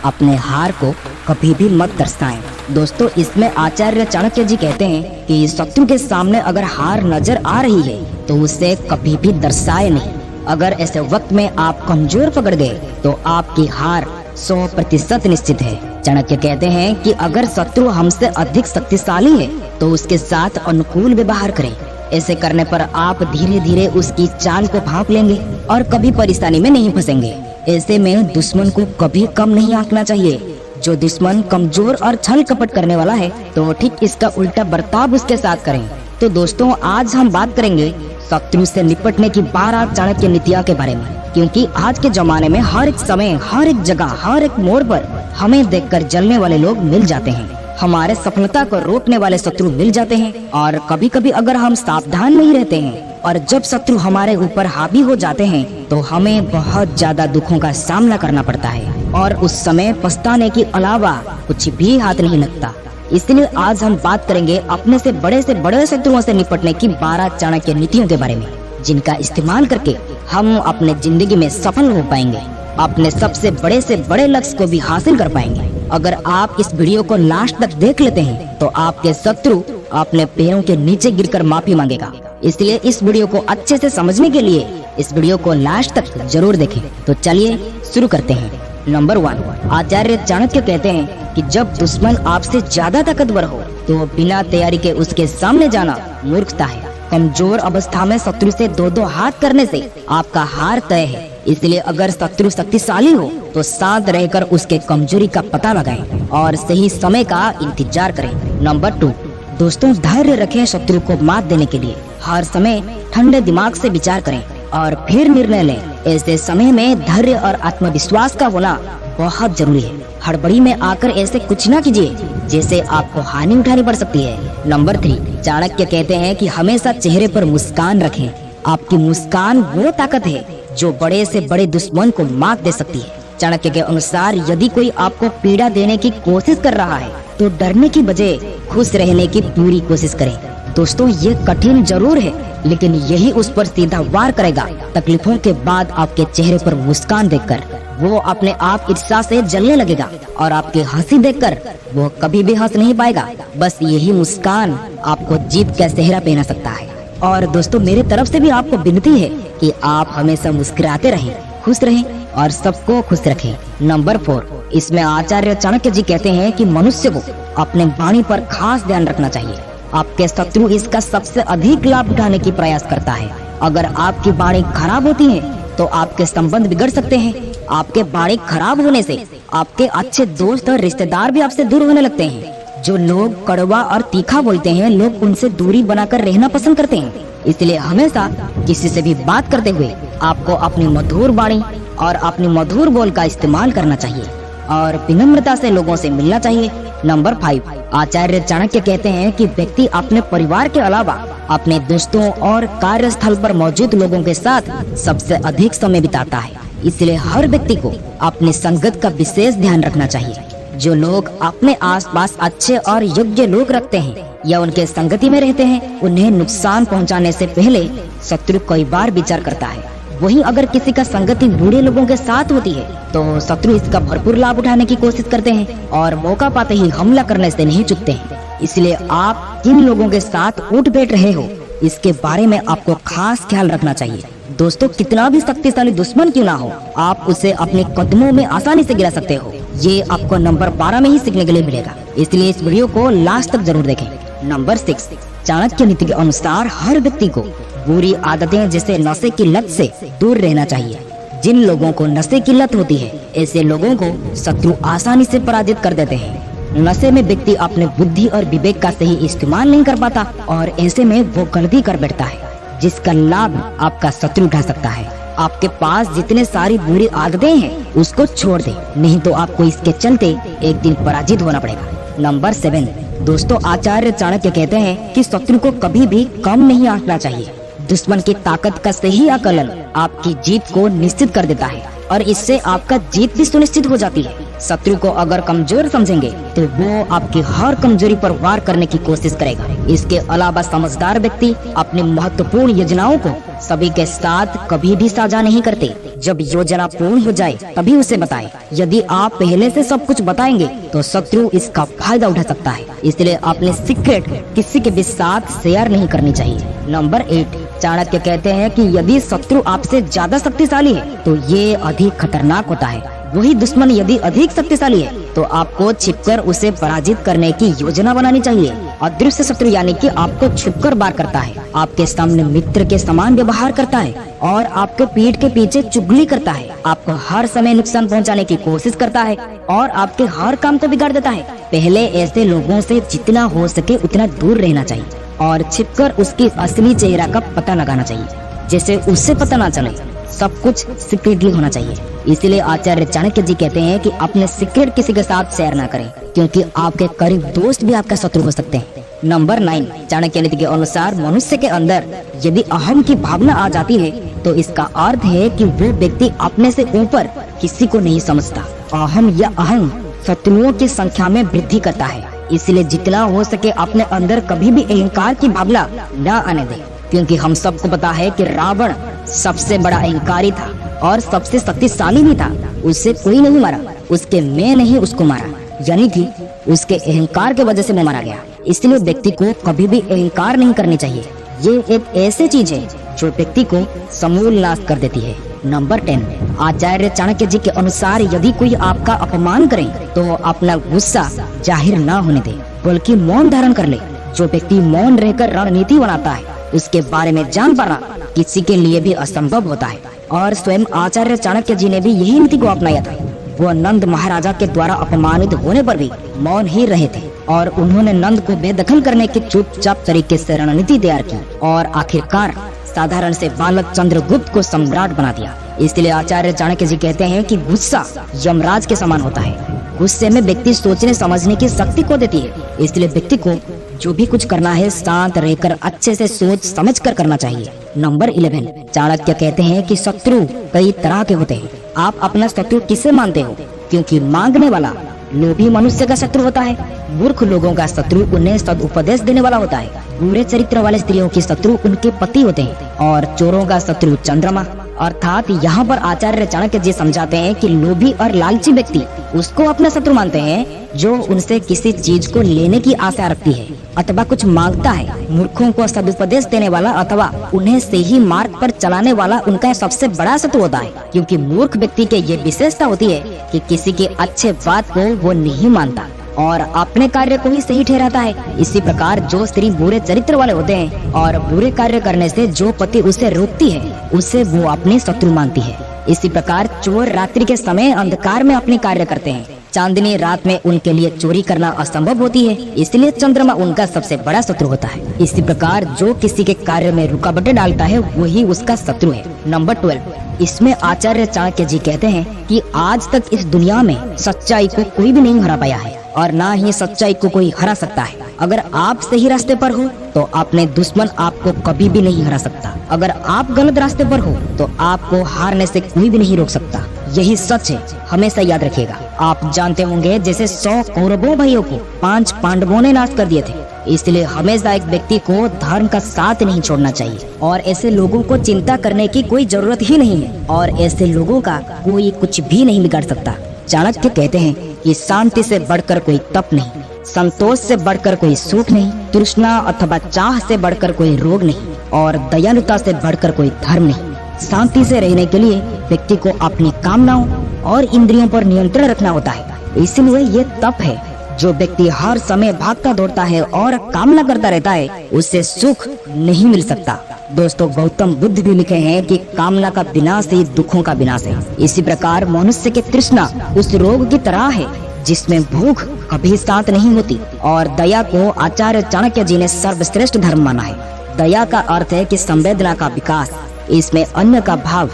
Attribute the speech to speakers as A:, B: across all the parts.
A: अपने हार को कभी भी मत दर्शाएं। दोस्तों, इसमें आचार्य चाणक्य जी कहते हैं कि शत्रु के सामने अगर हार नजर आ रही है तो उसे कभी भी दर्शाए नहीं। अगर ऐसे वक्त में आप कमजोर पकड़ गए तो आपकी हार 100% निश्चित है। चाणक्य कहते हैं कि अगर शत्रु हमसे अधिक शक्तिशाली है तो उसके साथ अनुकूल व्यवहार करें। ऐसे करने पर आप धीरे धीरे उसकी चाल को भांप लेंगे और कभी परेशानी में नहीं फंसेंगे। ऐसे में दुश्मन को कभी कम नहीं आंकना चाहिए। जो दुश्मन कमजोर और छल कपट करने वाला है तो ठीक इसका उल्टा बर्ताव उसके साथ करें। तो दोस्तों, आज हम बात करेंगे शत्रु से निपटने की 12 चाणक्य नीतियों के बारे में, क्योंकि आज के जमाने में हर एक समय, हर एक जगह, हर एक मोड़ पर हमें देखकर जलने वाले लोग मिल जाते हैं। हमारे सफलता को रोकने वाले शत्रु मिल जाते हैं और कभी कभी अगर हम सावधान नहीं रहते हैं और जब शत्रु हमारे ऊपर हावी हो जाते हैं तो हमें बहुत ज्यादा दुखों का सामना करना पड़ता है और उस समय पछताने के अलावा कुछ भी हाथ नहीं लगता। इसलिए आज हम बात करेंगे अपने से बड़े शत्रुओं से निपटने की 12 चाणक्य नीतियों के बारे में, जिनका इस्तेमाल करके हम अपने जिंदगी में सफल हो पाएंगे, अपने सबसे बड़े लक्ष्य को भी हासिल कर पाएंगे। अगर आप इस वीडियो को लास्ट तक देख लेते हैं तो आपके शत्रु अपने पैरों के नीचे गिरकर माफी मांगेगा। इसलिए इस वीडियो को अच्छे से समझने के लिए इस वीडियो को लास्ट तक जरूर देखें। तो चलिए शुरू करते हैं। नंबर 1, आचार्य चाणक्य कहते हैं कि जब दुश्मन आपसे ज्यादा ताकतवर हो तो बिना तैयारी के उसके सामने जाना मूर्खता है। कमजोर अवस्था में शत्रु से 2-2 हाथ करने से आपका हार तय है। इसलिए अगर शत्रु शक्तिशाली हो तो शांत रहकर उसके कमजोरी का पता लगाएं और सही समय का इंतजार करें। नंबर 2, दोस्तों, धैर्य रखें। शत्रु को मात देने के लिए हर समय ठंडे दिमाग से विचार करें और फिर निर्णय लें। ऐसे समय में धैर्य और आत्मविश्वास का होना बहुत जरूरी है। हड़बड़ी में आकर ऐसे कुछ ना कीजिए जैसे आपको हानि उठानी पड़ सकती है। नंबर 3, चाणक्य कहते हैं कि हमेशा चेहरे पर मुस्कान रखें। आपकी मुस्कान वो ताकत है जो बड़े से बड़े दुश्मन को मात दे सकती है। चाणक्य के अनुसार यदि कोई आपको पीड़ा देने की कोशिश कर रहा है तो डरने की बजाय खुश रहने की पूरी कोशिश करें। दोस्तों, ये कठिन जरूर है लेकिन यही उस पर सीधा वार करेगा। तकलीफों के बाद आपके चेहरे पर मुस्कान देखकर वो अपने आप ईर्ष्या से जलने लगेगा और आपकी हंसी देखकर वो कभी भी हंस नहीं पाएगा। बस यही मुस्कान आपको जीत का सेहरा पहना सकता है। और दोस्तों, मेरे तरफ से भी आपको विनती है कि आप हमेशा मुस्कुराते रहें, खुश रहें और सबको खुश रखें। नंबर 4, इसमें आचार्य चाणक्य जी कहते हैं कि मनुष्य को अपने वाणी पर खास ध्यान रखना चाहिए। आपके शत्रु इसका सबसे अधिक लाभ उठाने की प्रयास करता है। अगर आपकी वाणी खराब होती है तो आपके संबंध बिगड़ सकते हैं। आपके वाणी खराब होने से आपके अच्छे दोस्त और रिश्तेदार भी आपसे दूर होने लगते हैं। जो लोग कड़वा और तीखा बोलते हैं, लोग उनसे दूरी बनाकर रहना पसंद करते हैं। इसलिए हमेशा किसी से भी बात करते हुए आपको अपनी मधुर वाणी और अपनी मधुर बोल का इस्तेमाल करना चाहिए और विनम्रता से लोगों से मिलना चाहिए। नंबर 5, आचार्य चाणक्य कहते हैं कि व्यक्ति अपने परिवार के अलावा अपने दोस्तों और कार्यस्थल पर मौजूद लोगों के साथ सबसे अधिक समय बिताता है। इसलिए हर व्यक्ति को अपनी संगत का विशेष ध्यान रखना चाहिए। जो लोग अपने आसपास अच्छे और योग्य लोग रखते हैं या उनके संगति में रहते हैं, उन्हें नुकसान पहुंचाने से पहले शत्रु कई बार विचार करता है। वहीं अगर किसी का संगति बुरे लोगों के साथ होती है तो शत्रु इसका भरपूर लाभ उठाने की कोशिश करते हैं और मौका पाते ही हमला करने से नहीं चूकते हैं। इसलिए आप किन लोगों के साथ उठ बैठ रहे हो इसके बारे में आपको खास ख्याल रखना चाहिए। दोस्तों, कितना भी शक्तिशाली दुश्मन क्यों ना हो, आप उसे अपने कदमों में आसानी से गिरा सकते हो। ये आपको नंबर 12 में ही सीखने के लिए मिलेगा। इसलिए इस वीडियो को लास्ट तक जरूर देखें। नंबर 6, चाणक्य नीति के अनुसार हर व्यक्ति को बुरी आदतें जैसे नशे की लत से दूर रहना चाहिए। जिन लोगों को नशे की लत होती है, ऐसे लोगों को शत्रु आसानी से पराजित कर देते हैं। नशे में व्यक्ति अपने बुद्धि और विवेक का सही इस्तेमाल नहीं कर पाता और ऐसे में वो गलती कर बैठता है जिसका लाभ आपका शत्रु उठा सकता है। आपके पास जितने सारी बुरी आदतें हैं उसको छोड़ दें, नहीं तो आपको इसके चलते एक दिन पराजित होना पड़ेगा। नंबर 7, दोस्तों, आचार्य चाणक्य कहते हैं कि शत्रु को कभी भी कम नहीं आंकना चाहिए। दुश्मन की ताकत का सही आकलन आपकी जीत को निश्चित कर देता है और इससे आपका जीत भी सुनिश्चित हो जाती है। शत्रु को अगर कमजोर समझेंगे तो वो आपकी हर कमजोरी पर वार करने की कोशिश करेगा। इसके अलावा समझदार व्यक्ति अपनी महत्वपूर्ण योजनाओं को सभी के साथ कभी भी साझा नहीं करते। जब योजना पूर्ण हो जाए तभी उसे बताएं। यदि आप पहले से सब कुछ बताएंगे तो शत्रु इसका फायदा उठा सकता है। इसलिए अपने सीक्रेट किसी के भी साथ शेयर नहीं करनी चाहिए। नंबर 8, चाणक्य कहते हैं कि यदि शत्रु आपसे ज्यादा शक्तिशाली है तो ये अधिक खतरनाक होता है। वही दुश्मन यदि अधिक शक्तिशाली है तो आपको छिपकर उसे पराजित करने की योजना बनानी चाहिए। अदृश्य शत्रु यानी कि आपको छुपकर वार करता है, आपके सामने मित्र के समान व्यवहार करता है और आपके पीठ के पीछे चुगली करता है, आपको हर समय नुकसान पहुंचाने की कोशिश करता है और आपके हर काम को बिगाड़ देता है। पहले ऐसे लोगों से जितना हो सके उतना दूर रहना चाहिए और छिपकर उसकी असली चेहरा का पता लगाना चाहिए, जैसे उससे पता ना चले। सब कुछ सीक्रेटली होना चाहिए। इसलिए आचार्य चाणक्य जी कहते हैं कि अपने सीक्रेट किसी के साथ शेयर ना करें, क्योंकि आपके करीब दोस्त भी आपका शत्रु हो सकते हैं। नंबर 9, चाणक्य नीति के अनुसार मनुष्य के अंदर यदि अहम की भावना आ जाती है तो इसका अर्थ है कि वो व्यक्ति अपने से ऊपर किसी को नहीं समझता। अहम या अहं शत्रुओं की संख्या में वृद्धि करता है। इसलिए जितना हो सके अपने अंदर कभी भी अहंकार की भावना न आने दे, क्योंकि हम सबको पता है कि रावण सबसे बड़ा अहंकारी था और सबसे शक्तिशाली भी था। उससे कोई नहीं मारा, उसके मैं ने ही उसको मारा, यानी कि उसके अहंकार के वजह से वो मारा गया। इसलिए व्यक्ति को कभी भी अहंकार नहीं करनी चाहिए। ये एक ऐसी चीज है जो व्यक्ति को समूल नाश कर देती है। नंबर 10, आचार्य चाणक्य जी के अनुसार यदि कोई आपका अपमान करे तो अपना गुस्सा जाहिर ना होने दे, बल्कि मौन धारण कर ले। जो व्यक्ति मौन रहकर रणनीति बनाता है उसके बारे में जान पाना किसी के लिए भी असंभव होता है और स्वयं आचार्य चाणक्य जी ने भी यही नीति को अपनाया था। वो नंद महाराजा के द्वारा अपमानित होने पर भी मौन ही रहे थे और उन्होंने नंद को बेदखल करने की चुपचाप तरीके से रणनीति तैयार की और आखिरकार साधारण से बालक चंद्रगुप्त को सम्राट बना दिया। इसलिए आचार्य चाणक्य जी कहते हैं कि गुस्सा यमराज के समान होता है। गुस्से में व्यक्ति सोचने समझने की शक्ति खो देती है। इसलिए व्यक्ति को जो भी कुछ करना है शांत रहकर अच्छे से सोच समझ कर करना चाहिए। नंबर 11, चाणक्य कहते हैं कि शत्रु कई तरह के होते हैं। आप अपना शत्रु किसे मानते हो? क्योंकि मांगने वाला लोभी मनुष्य का शत्रु होता है। मूर्ख लोगों का शत्रु उन्हें सदुपदेश देने वाला होता है। बुरे चरित्र वाले स्त्रियों की शत्रु उनके पति होते हैं और चोरों का शत्रु चंद्रमा। अर्थात यहाँ पर आचार्य चाणक्य जी समझाते हैं कि लोभी और लालची व्यक्ति उसको अपना शत्रु मानते हैं जो उनसे किसी चीज को लेने की आशा रखती है अथवा कुछ मांगता है। मूर्खों को सदुपदेश देने वाला अथवा उन्हें सही मार्ग पर चलाने वाला उनका सबसे बड़ा शत्रु होता है, क्योंकि मूर्ख व्यक्ति के ये विशेषता होती है कि किसी की अच्छे बात को वो नहीं मानता और अपने कार्य को ही सही ठहराता है। इसी प्रकार जो स्त्री बुरे चरित्र वाले होते हैं और बुरे कार्य करने से जो पति उसे रोकती है उसे वो अपने शत्रु मानती है। इसी प्रकार चोर रात्रि के समय अंधकार में अपने कार्य करते हैं। चांदनी रात में उनके लिए चोरी करना असंभव होती है, इसलिए चंद्रमा उनका सबसे बड़ा शत्रु होता है। इसी प्रकार जो किसी के कार्य में रुकावटें डालता है वही उसका शत्रु है। नंबर 12, इसमें आचार्य चाणक्य जी कहते हैं कि आज तक इस दुनिया में सच्चाई को कोई भी नहीं हरा पाया है और ना ही सच्चाई को कोई हरा सकता है। अगर आप सही रास्ते पर हो तो अपने दुश्मन आपको कभी भी नहीं हरा सकता। अगर आप गलत रास्ते पर हो तो आपको हारने से कोई भी नहीं रोक सकता। यही सच है, हमेशा याद रखिएगा। आप जानते होंगे जैसे 100 कौरवों भाइयों को 5 पांडवों ने नाश कर दिए थे। इसलिए हमेशा एक व्यक्ति को धर्म का साथ नहीं छोड़ना चाहिए और ऐसे लोगों को चिंता करने की कोई जरूरत ही नहीं है और ऐसे लोगों का कोई कुछ भी नहीं बिगाड़ सकता। चाणक्य कहते हैं कि शांति से बढ़कर कोई तप नहीं, संतोष से बढ़कर कोई सुख नहीं, तृष्णा अथवा चाह से बढ़कर कोई रोग नहीं और दयालुता से बढ़कर कोई धर्म नहीं। शांति से रहने के लिए व्यक्ति को अपनी कामनाओं और इंद्रियों पर नियंत्रण रखना होता है। इसलिए ये तप है। जो व्यक्ति हर समय भागता दौड़ता है और कामना करता रहता है उससे सुख नहीं मिल सकता। दोस्तों, गौतम बुद्ध भी लिखे हैं कि कामना का विनाश ही दुखों का विनाश है। इसी प्रकार मनुष्य की तृष्णा उस रोग की तरह है जिसमें भूख कभी शांत नहीं होती और दया को आचार्य चाणक्य जी ने सर्वश्रेष्ठ धर्म माना है। दया का अर्थ है कि संवेदना का विकास, इसमें अन्य का भाव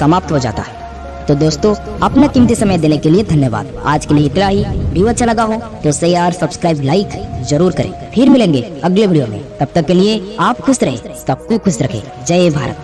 A: समाप्त हो जाता है। तो दोस्तों, अपना कीमती समय देने के लिए धन्यवाद। आज के लिए इतना ही। वीडियो अच्छा लगा हो तो शेयर, सब्सक्राइब, लाइक जरूर करें। फिर मिलेंगे अगले वीडियो में। तब तक के लिए आप खुश रहें, सबको खुश रखें। जय भारत।